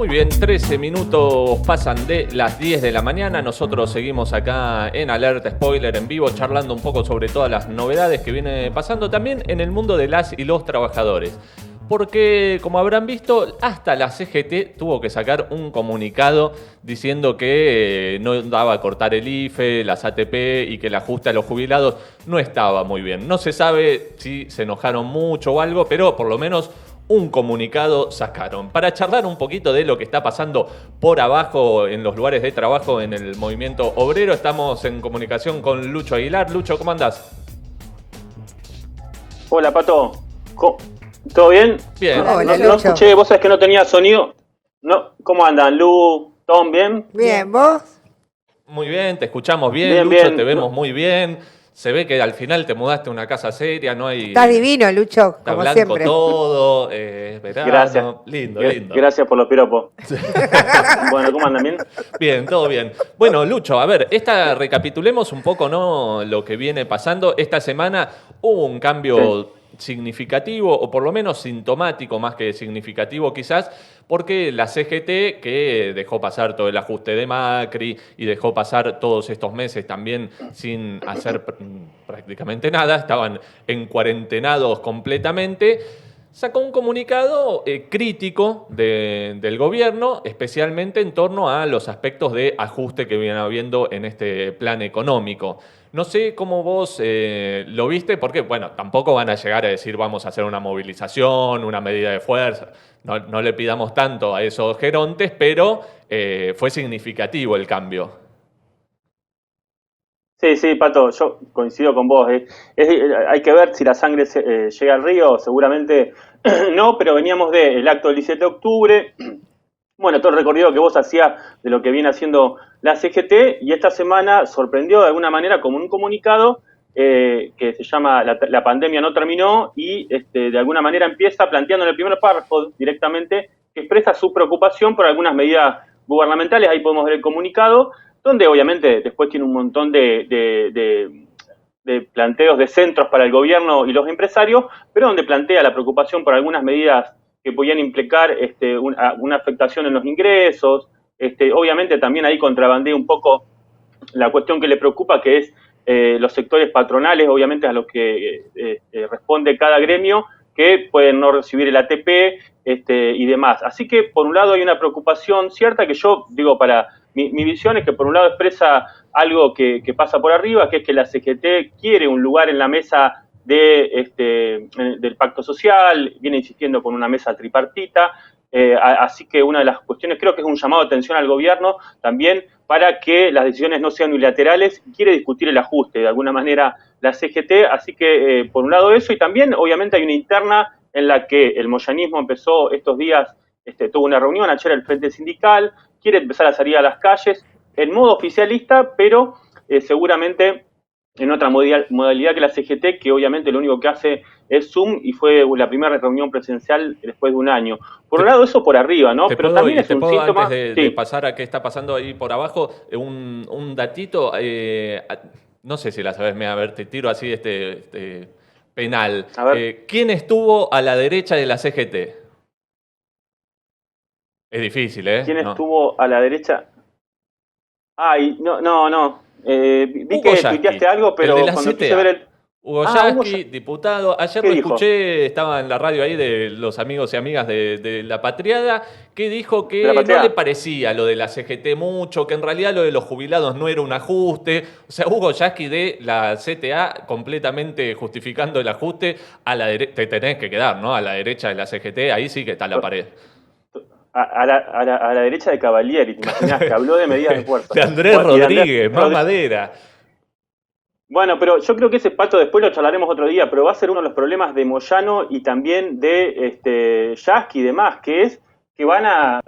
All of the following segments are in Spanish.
Muy bien, 13 minutos pasan de las 10 de la mañana. Nosotros seguimos acá en Alerta Spoiler en vivo, charlando un poco sobre todas las novedades que viene pasando también en el mundo de las y los trabajadores. Porque, como habrán visto, hasta la CGT tuvo que sacar un comunicado diciendo que no daba a cortar el IFE, las ATP y que el ajuste a los jubilados no estaba muy bien. No se sabe si se enojaron mucho o algo, pero por lo menos un comunicado sacaron. Para charlar un poquito de lo que está pasando por abajo en los lugares de trabajo en el movimiento obrero, estamos en comunicación con Lucho Aguilar. Lucho, ¿cómo andás? Hola, Pato. ¿Todo bien? Bien. Hola, No escuché, vos sabés que no tenía sonido. No, ¿cómo andan, Lu? ¿Todo bien? Bien, ¿vos? Muy bien, te escuchamos bien, Bien, Lucho, bien. te vemos muy bien. Se ve que al final te mudaste a una casa seria, no hay... Estás divino, Lucho, Está como blanco siempre. todo, verano. Gracias. Lindo. Gracias por los piropos. Bueno, ¿cómo andan? ¿Bien? Bien, todo bien. Bueno, Lucho, a ver, recapitulemos un poco, ¿no? Lo que viene pasando. Esta semana hubo un cambio significativo, o por lo menos sintomático, más que significativo quizás, porque la CGT, que dejó pasar todo el ajuste de Macri y dejó pasar todos estos meses también sin hacer prácticamente nada, estaban encuarentenados completamente, sacó un comunicado crítico del gobierno, especialmente en torno a los aspectos de ajuste que viene habiendo en este plan económico. No sé cómo vos lo viste, porque, bueno, tampoco van a llegar a decir vamos a hacer una movilización, una medida de fuerza. No le pidamos tanto a esos gerontes, pero fue significativo el cambio. Sí, Pato, yo coincido con vos. Hay que ver si la sangre llega al río, seguramente no, pero veníamos del acto del 17 de octubre. Bueno, todo el recorrido que vos hacías de lo que viene haciendo la CGT, y esta semana sorprendió de alguna manera como un comunicado que se llama La pandemia no terminó, y de alguna manera empieza planteando en el primer párrafo directamente que expresa su preocupación por algunas medidas gubernamentales. Ahí podemos ver el comunicado, donde obviamente después tiene un montón de planteos de centros para el gobierno y los empresarios, pero donde plantea la preocupación por algunas medidas que podían implicar una afectación en los ingresos. Obviamente también ahí contrabandea un poco la cuestión que le preocupa, que es los sectores patronales, obviamente a los que responde cada gremio, que pueden no recibir el ATP y demás. Así que por un lado hay una preocupación cierta que yo digo, para mi visión es que por un lado expresa algo que pasa por arriba, que es que la CGT quiere un lugar en la mesa del pacto social, viene insistiendo con una mesa tripartita, así que una de las cuestiones, creo que es un llamado de atención al gobierno también para que las decisiones no sean unilaterales, quiere discutir el ajuste de alguna manera la CGT, así que por un lado eso, y también obviamente hay una interna en la que el moyanismo empezó estos días, tuvo una reunión ayer el Frente Sindical, quiere empezar a salir a las calles en modo oficialista, pero seguramente en otra modalidad que la CGT, que obviamente lo único que hace es Zoom, y fue la primera reunión presencial después de un año. Por un lado, eso por arriba, ¿no? Pero también es un síntoma... Antes de pasar a qué está pasando ahí por abajo, un datito, no sé si la sabes, a ver, te tiro así penal. A ver. ¿Quién estuvo a la derecha de la CGT? Es difícil, ¿eh? ¿Quién estuvo a la derecha? Ay, no. Vi Hugo que Yasky, tuiteaste algo, pero el de la cuando CTA. quise ver el... Hugo Yasky, diputado. Ayer lo escuché, estaba en la radio ahí de los amigos y amigas de La Patriada, que dijo que no le parecía lo de la CGT mucho, que en realidad lo de los jubilados no era un ajuste. O sea, Hugo Yasky de la CTA completamente justificando el ajuste. A la te tenés que quedar, ¿no? A la derecha de la CGT, ahí sí que está la pared. A la derecha de Cavalieri, ¿te imaginas? Que habló de medidas de fuerza. De Andrés Rodríguez, más madera. Bueno, pero yo creo que ese, Pato, después lo charlaremos otro día, pero va a ser uno de los problemas de Moyano y también de Yasky y demás, que es que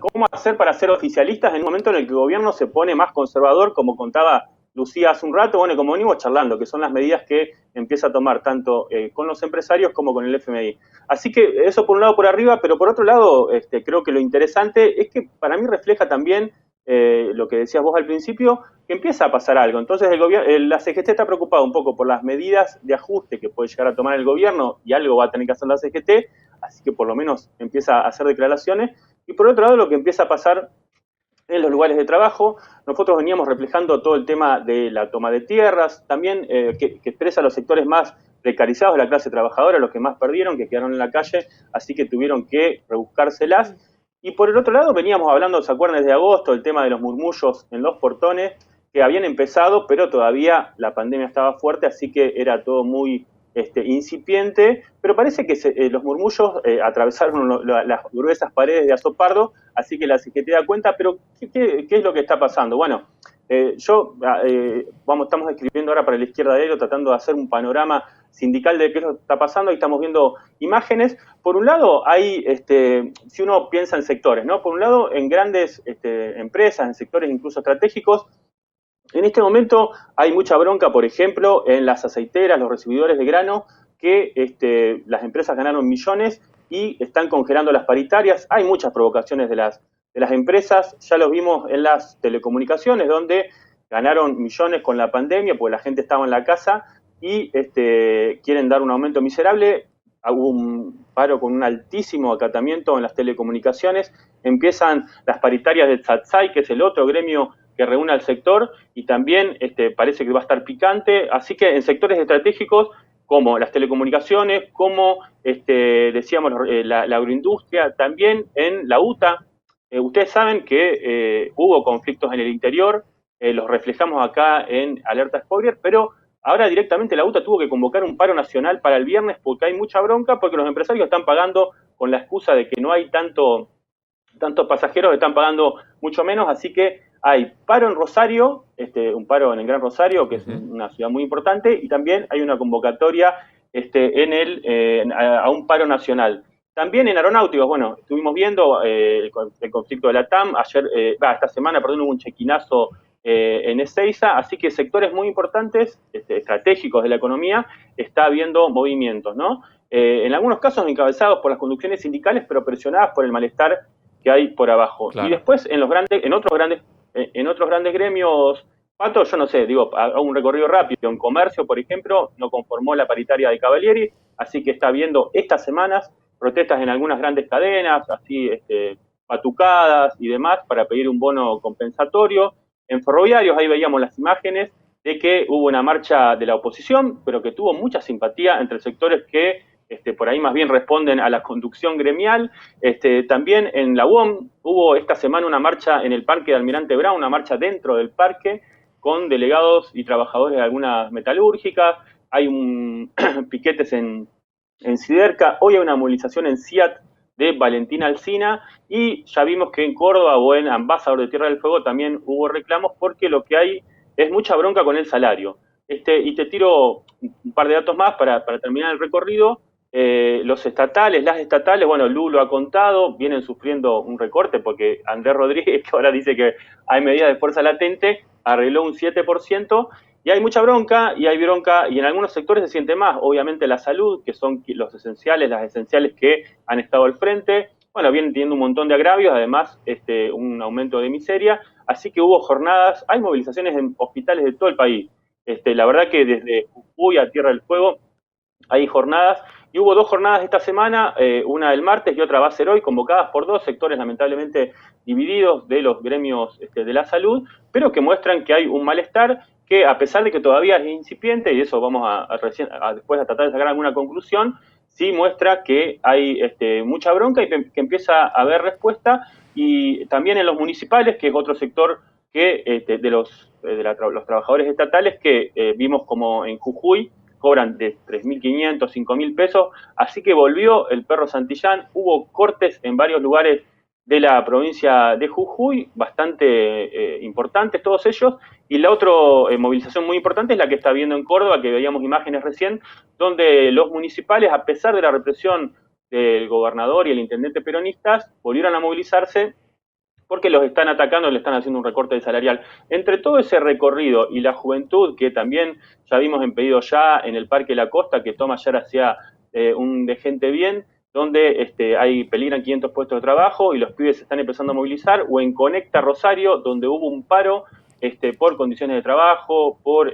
¿cómo hacer para ser oficialistas en un momento en el que el gobierno se pone más conservador, como contaba Lucía hace un rato, bueno, como venimos charlando, que son las medidas que empieza a tomar tanto con los empresarios como con el FMI. Así que eso por un lado por arriba, pero por otro lado creo que lo interesante es que para mí refleja también lo que decías vos al principio, que empieza a pasar algo. Entonces la CGT está preocupada un poco por las medidas de ajuste que puede llegar a tomar el gobierno, y algo va a tener que hacer la CGT, así que por lo menos empieza a hacer declaraciones, Y por otro lado, lo que empieza a pasar en los lugares de trabajo, nosotros veníamos reflejando todo el tema de la toma de tierras, también que expresa a los sectores más precarizados de la clase trabajadora, los que más perdieron, que quedaron en la calle, así que tuvieron que rebuscárselas. Y por el otro lado veníamos hablando, ¿se acuerdan? Desde agosto, el tema de los murmullos en los portones, que habían empezado, pero todavía la pandemia estaba fuerte, así que era todo muy incipiente, pero parece que los murmullos atravesaron las gruesas paredes de Azopardo, así que la CGT da cuenta, pero ¿qué es lo que está pasando? Bueno, estamos escribiendo ahora para la izquierda de Elo, tratando de hacer un panorama sindical de qué es lo que está pasando, ahí estamos viendo imágenes. Por un lado, hay, si uno piensa en sectores, ¿no? Por un lado, en grandes empresas, en sectores incluso estratégicos, en este momento hay mucha bronca, por ejemplo, en las aceiteras, los recibidores de grano, que las empresas ganaron millones y están congelando las paritarias. Hay muchas provocaciones de las empresas, ya los vimos en las telecomunicaciones, donde ganaron millones con la pandemia, porque la gente estaba en la casa y quieren dar un aumento miserable. Hubo un paro con un altísimo acatamiento en las telecomunicaciones. Empiezan las paritarias de Tsatsai, que es el otro gremio que reúne al sector, y también parece que va a estar picante. Así que en sectores estratégicos como las telecomunicaciones, como decíamos la agroindustria, también en la UTA. Ustedes saben que hubo conflictos en el interior, los reflejamos acá en Alerta Spoiler, pero ahora directamente la UTA tuvo que convocar un paro nacional para el viernes porque hay mucha bronca, porque los empresarios están pagando con la excusa de que no hay tantos pasajeros, están pagando mucho menos, así que hay paro en Rosario, un paro en el Gran Rosario, que es una ciudad muy importante, y también hay una convocatoria a un paro nacional. También en aeronáuticos, bueno, estuvimos viendo el conflicto de la TAM, esta semana, hubo un chequinazo en Ezeiza, así que sectores muy importantes, estratégicos de la economía, está habiendo movimientos, ¿no? En algunos casos encabezados por las conducciones sindicales, pero presionadas por el malestar que hay por abajo. Claro. Y después en otros grandes gremios, Pato, yo no sé, hago un recorrido rápido. En comercio, por ejemplo, no conformó la paritaria de Cavalieri, así que está habiendo estas semanas protestas en algunas grandes cadenas, así patucadas y demás, para pedir un bono compensatorio. En ferroviarios, ahí veíamos las imágenes de que hubo una marcha de la oposición, pero que tuvo mucha simpatía entre sectores que por ahí más bien responden a la conducción gremial. También en la UOM hubo esta semana una marcha en el Parque de Almirante Brown, una marcha dentro del parque, con delegados y trabajadores de algunas metalúrgicas. Hay piquetes en Siderca. Hoy hay una movilización en CIAT de Valentina Alsina, y ya vimos que en Córdoba o en Ambasador de Tierra del Fuego también hubo reclamos, porque lo que hay es mucha bronca con el salario. Y te tiro un par de datos más para terminar el recorrido. Las estatales, bueno, Lu lo ha contado, vienen sufriendo un recorte porque Andrés Rodríguez, que ahora dice que hay medidas de fuerza latente, arregló un 7%, y hay mucha bronca, y en algunos sectores se siente más, obviamente la salud, que son las esenciales que han estado al frente. Bueno, vienen teniendo un montón de agravios, además un aumento de miseria, así que hubo jornadas, hay movilizaciones en hospitales de todo el país. La verdad que desde Jujuy a Tierra del Fuego hay jornadas, y hubo 2 jornadas esta semana, una el martes y otra va a ser hoy, convocadas por 2 sectores lamentablemente divididos de los gremios de la salud, pero que muestran que hay un malestar que, a pesar de que todavía es incipiente, y eso vamos después a tratar de sacar alguna conclusión, sí muestra que hay mucha bronca y que empieza a haber respuesta. Y también en los municipales, que es otro sector que los trabajadores estatales, que vimos como en Jujuy cobran de 3.500, 5.000 pesos, así que volvió el perro Santillán. Hubo cortes en varios lugares de la provincia de Jujuy, bastante importantes todos ellos, y la otra movilización muy importante es la que está viendo en Córdoba, que veíamos imágenes recién, donde los municipales, a pesar de la represión del gobernador y el intendente peronistas, volvieron a movilizarse porque los están atacando, le están haciendo un recorte salarial. Entre todo ese recorrido y la juventud, que también ya vimos en Pedido Ya, en el Parque La Costa, que toma ya hacia un de gente bien, donde peligran 500 puestos de trabajo y los pibes se están empezando a movilizar, o en Conecta Rosario, donde hubo un paro por condiciones de trabajo, por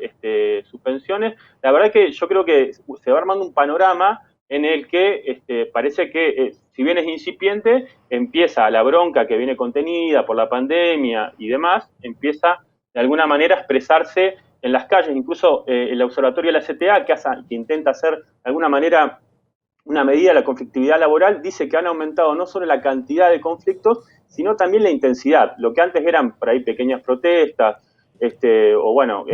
suspensiones. La verdad que yo creo que se va armando un panorama en el que parece que si bien es incipiente, empieza la bronca que viene contenida por la pandemia y demás, empieza de alguna manera a expresarse en las calles. Incluso el Observatorio de la CTA, que intenta hacer de alguna manera una medida de la conflictividad laboral, dice que han aumentado no solo la cantidad de conflictos, sino también la intensidad. Lo que antes eran por ahí pequeñas protestas, o bueno,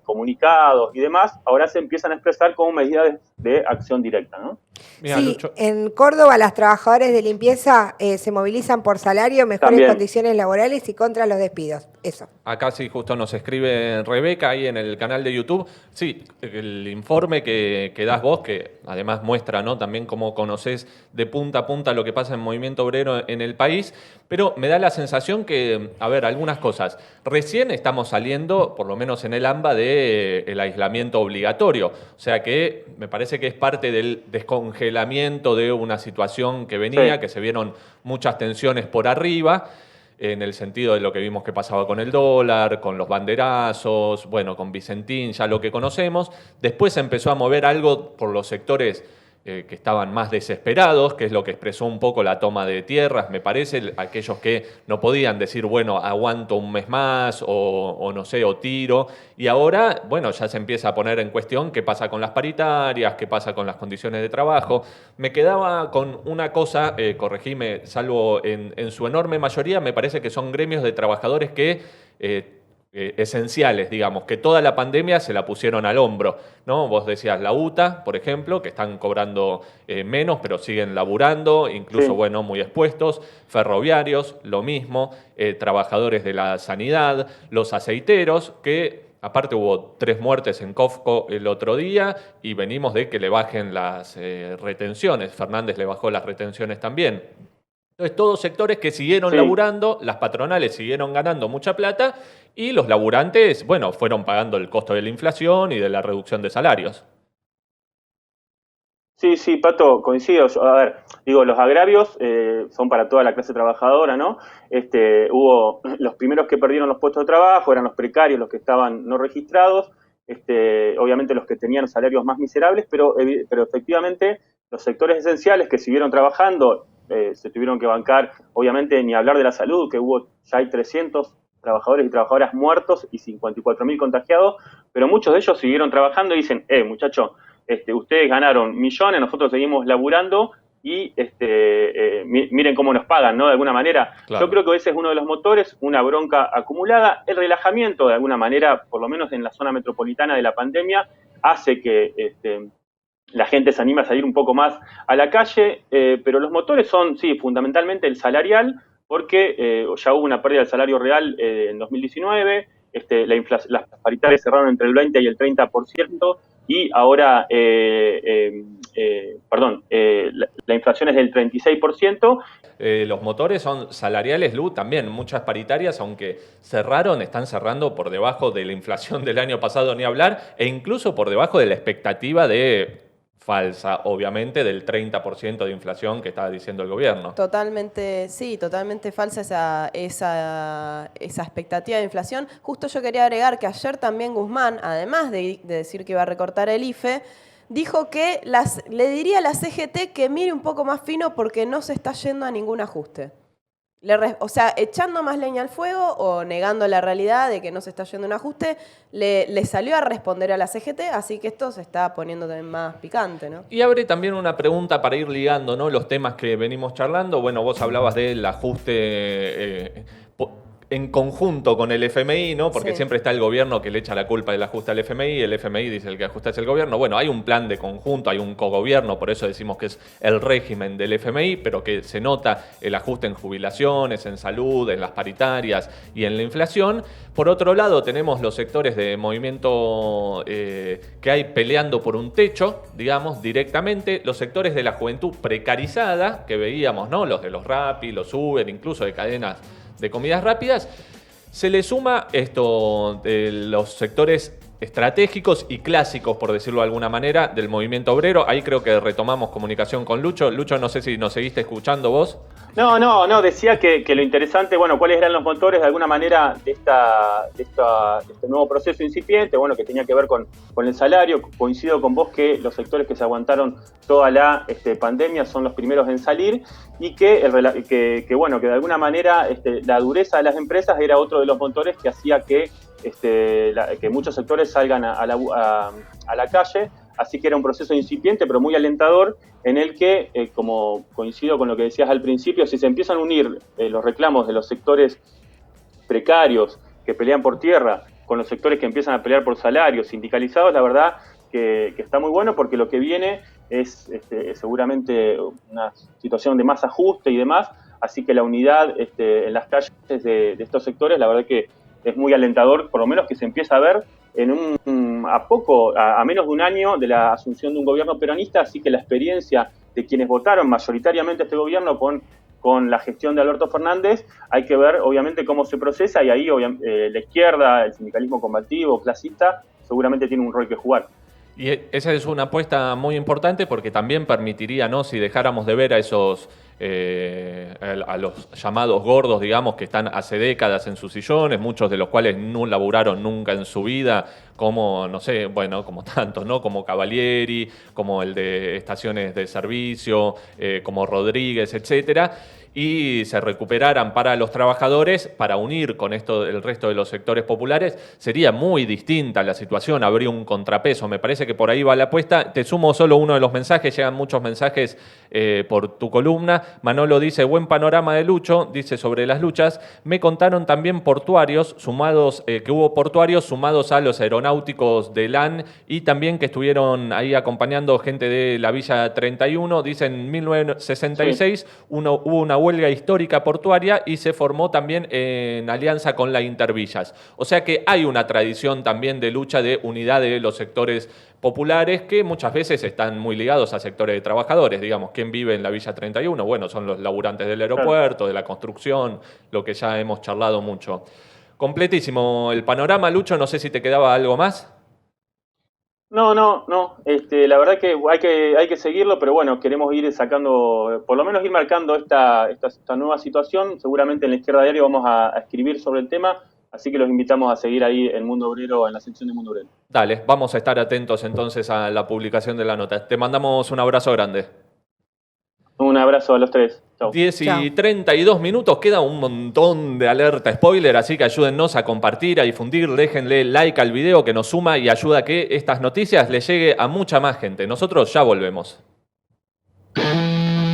comunicados y demás, ahora se empiezan a expresar como medidas de acción directa, ¿no? Mirá, sí, Lucho. En Córdoba las trabajadoras de limpieza se movilizan por salario, mejores también condiciones laborales y contra los despidos. Eso. Acá sí, justo nos escribe Rebeca ahí en el canal de YouTube. Sí, el informe que das vos, que además muestra, ¿no?, también cómo conocés de punta a punta lo que pasa en movimiento obrero en el país, pero me da la sensación que, a ver, algunas cosas. Recién estamos saliendo, por lo menos en el AMBA, del aislamiento obligatorio. O sea que me parece que es parte del descongelamiento de una situación que venía, que se vieron muchas tensiones por arriba, en el sentido de lo que vimos que pasaba con el dólar, con los banderazos, bueno, con Vicentín, ya lo que conocemos. Después se empezó a mover algo por los sectores que estaban más desesperados, que es lo que expresó un poco la toma de tierras, me parece, aquellos que no podían decir, bueno, aguanto un mes más o no sé, o tiro. Y ahora, bueno, ya se empieza a poner en cuestión qué pasa con las paritarias, qué pasa con las condiciones de trabajo. Me quedaba con una cosa, corregime, salvo en su enorme mayoría, me parece que son gremios de trabajadores que esenciales, digamos, que toda la pandemia se la pusieron al hombro, ¿no? Vos decías la UTA, por ejemplo, que están cobrando menos, pero siguen laburando, incluso, bueno, muy expuestos, ferroviarios, lo mismo, trabajadores de la sanidad, los aceiteros, que aparte hubo 3 muertes en COFCO el otro día y venimos de que le bajen las retenciones, Fernández le bajó las retenciones también. Entonces, todos sectores que siguieron laburando, las patronales siguieron ganando mucha plata y los laburantes, bueno, fueron pagando el costo de la inflación y de la reducción de salarios. Sí, Pato, coincido. A ver, digo, los agravios son para toda la clase trabajadora, ¿no? Hubo los primeros que perdieron los puestos de trabajo, eran los precarios, los que estaban no registrados, obviamente los que tenían salarios más miserables, pero efectivamente los sectores esenciales que siguieron trabajando, se tuvieron que bancar, obviamente, ni hablar de la salud, que ya hay 300 trabajadores y trabajadoras muertos y 54.000 contagiados, pero muchos de ellos siguieron trabajando y dicen, muchachos, ustedes ganaron millones, nosotros seguimos laburando y miren cómo nos pagan, ¿no? De alguna manera. Claro. Yo creo que ese es uno de los motores, una bronca acumulada, el relajamiento, de alguna manera, por lo menos en la zona metropolitana de la pandemia, hace que la gente se anima a salir un poco más a la calle, pero los motores son, sí, fundamentalmente el salarial, porque ya hubo una pérdida del salario real en 2019, las paritarias cerraron entre el 20 y el 30%, y ahora, la inflación es del 36%. Los motores son salariales, Lu, también muchas paritarias, aunque cerraron, están cerrando por debajo de la inflación del año pasado, ni hablar, e incluso por debajo de la expectativa falsa, obviamente, del 30% de inflación que estaba diciendo el gobierno. Totalmente, sí, totalmente falsa esa expectativa de inflación. Justo yo quería agregar que ayer también Guzmán, además de decir que iba a recortar el IFE, dijo que le diría a la CGT que mire un poco más fino porque no se está yendo a ningún ajuste. O sea, echando más leña al fuego o negando la realidad de que no se está yendo un ajuste, le salió a responder a la CGT, así que esto se está poniendo también más picante, ¿no? Y abre también una pregunta para ir ligando, ¿no?, los temas que venimos charlando. Bueno, vos hablabas del ajuste en conjunto con el FMI, ¿no? Porque siempre está el gobierno que le echa la culpa del ajuste al FMI, el FMI dice el que ajusta es el gobierno. Bueno, hay un plan de conjunto, hay un cogobierno, por eso decimos que es el régimen del FMI, pero que se nota el ajuste en jubilaciones, en salud, en las paritarias y en la inflación. Por otro lado, tenemos los sectores de movimiento que hay peleando por un techo, digamos, directamente, los sectores de la juventud precarizada, que veíamos, ¿no?, los de los Rappi, los Uber, incluso de cadenas de comidas rápidas. Se le suma esto de los sectores estratégicos y clásicos, por decirlo de alguna manera, del movimiento obrero. Ahí creo que retomamos comunicación con Lucho. Lucho, no sé si nos seguiste escuchando vos. No, decía que lo interesante, bueno, cuáles eran los motores de alguna manera de este nuevo proceso incipiente, bueno, que tenía que ver con el salario. Coincido con vos que los sectores que se aguantaron toda la pandemia son los primeros en salir y que de alguna manera la dureza de las empresas era otro de los motores que hacía que muchos sectores salgan a la calle. Así que era un proceso incipiente, pero muy alentador, en el que, como coincido con lo que decías al principio, si se empiezan a unir los reclamos de los sectores precarios que pelean por tierra con los sectores que empiezan a pelear por salarios sindicalizados, la verdad que está muy bueno, porque lo que viene es seguramente una situación de más ajuste y demás, así que la unidad en las calles de estos sectores, la verdad que es muy alentador, por lo menos que se empieza a ver a menos de un año de la asunción de un gobierno peronista, así que la experiencia de quienes votaron mayoritariamente este gobierno con la gestión de Alberto Fernández, hay que ver obviamente cómo se procesa, y ahí la izquierda, el sindicalismo combativo, clasista, seguramente tiene un rol que jugar. Y esa es una apuesta muy importante, porque también permitiría, ¿no?, si dejáramos de ver a esos a los llamados gordos, digamos, que están hace décadas en sus sillones, muchos de los cuales no laburaron nunca en su vida, como, no sé, bueno, como tantos, ¿no?, como Cavalieri, como el de estaciones de servicio, como Rodríguez, etcétera, y se recuperaran para los trabajadores, para unir con esto el resto de los sectores populares, sería muy distinta la situación, habría un contrapeso. Me parece que por ahí va la apuesta. Te sumo solo uno de los mensajes, llegan muchos mensajes por tu columna. Manolo dice: buen panorama de Lucho, dice sobre las luchas. Me contaron también portuarios, que hubo portuarios sumados a los aeronáuticos de LAN, y también que estuvieron ahí acompañando gente de la Villa 31. Dice en 1966 sí. Hubo una huelga histórica portuaria y se formó también en alianza con la Intervillas. O sea que hay una tradición también de lucha, de unidad de los sectores populares, que muchas veces están muy ligados a sectores de trabajadores. Digamos, ¿quién vive en la Villa 31? Bueno, son los laburantes del aeropuerto, de la construcción, lo que ya hemos charlado mucho. Completísimo el panorama, Lucho, no sé si te quedaba algo más. No. La verdad que hay que seguirlo, pero bueno, queremos ir sacando, por lo menos ir marcando esta nueva situación. Seguramente en la Izquierda Diario vamos a escribir sobre el tema, así que los invitamos a seguir ahí en Mundo Obrero, en la sección de Mundo Obrero. Dale, vamos a estar atentos entonces a la publicación de la nota. Te mandamos un abrazo grande. Un abrazo a los tres. Chau. 10:32 minutos, queda un montón de alerta spoiler, así que ayúdennos a compartir, a difundir, déjenle like al video que nos suma y ayuda a que estas noticias le llegue a mucha más gente. Nosotros ya volvemos.